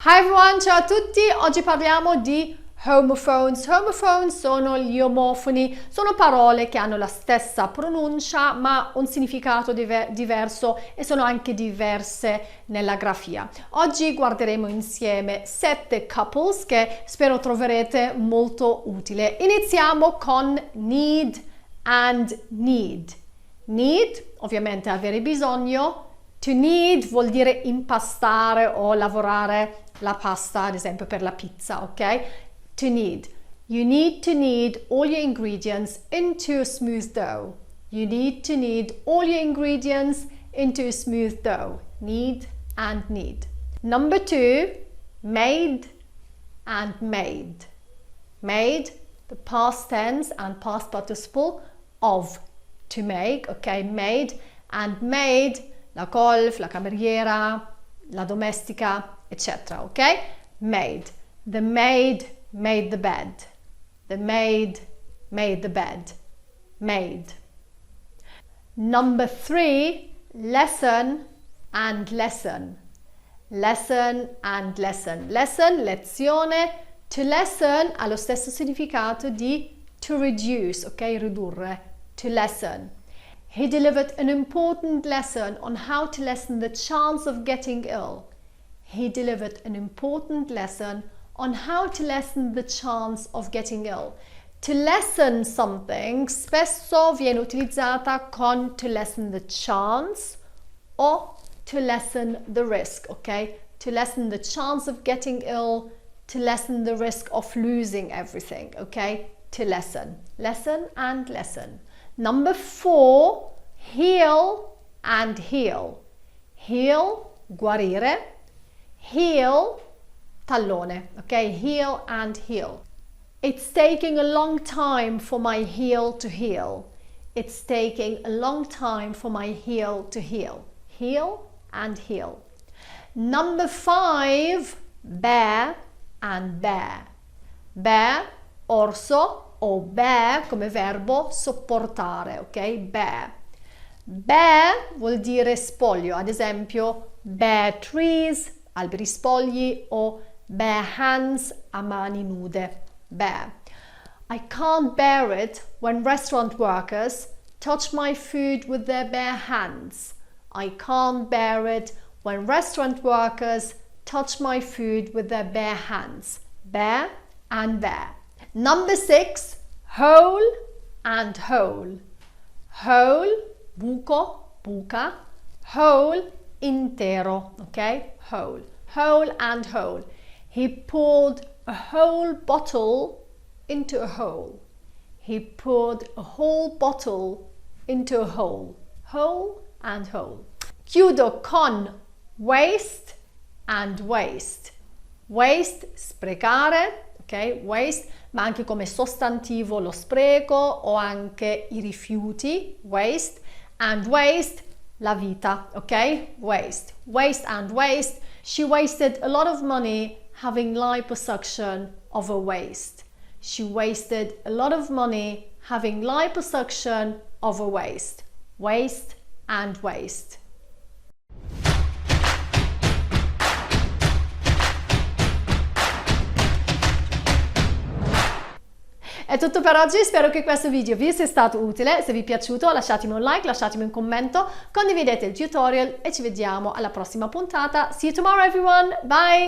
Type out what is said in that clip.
Hi everyone, ciao a tutti! Oggi parliamo di homophones. Homophones sono gli omofoni, sono parole che hanno la stessa pronuncia ma un significato diverso e sono anche diverse nella grafia. Oggi guarderemo insieme 7 couples che spero troverete molto utile. Iniziamo con need and need. Need, ovviamente avere bisogno. To knead vuol dire impastare o lavorare la pasta, ad esempio per la pizza, ok? To knead. You need to knead all your ingredients into a smooth dough. You need to knead all your ingredients into a smooth dough. Knead and knead. Number 2, made and made. Made, the past tense and past participle of to make, ok? Made and made. La colf, la cameriera, la domestica, eccetera, ok? Made. The maid made the bed. The maid made the bed. Made. Number 3, lesson and lesson. Lesson and lesson. Lesson, lezione. To lesson ha lo stesso significato di to reduce, ok? Ridurre. To lesson. He delivered an important lesson on how to lessen the chance of getting ill. He delivered an important lesson on how to lessen the chance of getting ill. To lessen something spesso viene utilizzata con to lessen the chance o to lessen the risk, ok? To lessen the chance of getting ill, to lessen the risk of losing everything, ok? To lessen. Lesson and lesson. Number 4, heal and heal. Heal, guarire. Heal, tallone, ok? Heal and heal. It's taking a long time for my heel to heal. It's taking a long time for my heel to heal. Heal and heal. Number 5, bear and bear. Bear, orso, o bear come verbo sopportare, ok? Bear. Bear vuol dire spoglio, ad esempio bare trees, alberi spogli, o bare hands, a mani nude. Bear. I can't bear it when restaurant workers touch my food with their bare hands. I can't bear it when restaurant workers touch my food with their bare hands. Bear and bear. Number 6, whole and whole. Whole, buco, buca. Whole, intero, ok? Whole. Whole and whole. He poured a whole bottle into a hole. He poured a whole bottle into a hole. Whole and whole. Chiudo con waste and waste. Waste, sprecare, ok? Waste, ma anche come sostantivo lo spreco o anche i rifiuti, waste, and waste, la vita, ok? Waste. Waste and waste. She wasted a lot of money having liposuction of her waist. She wasted a lot of money having liposuction of her waist. Waste and waste. È tutto per oggi, spero che questo video vi sia stato utile. Se vi è piaciuto lasciatemi un like, lasciatemi un commento, condividete il tutorial e ci vediamo alla prossima puntata. See you tomorrow everyone, bye!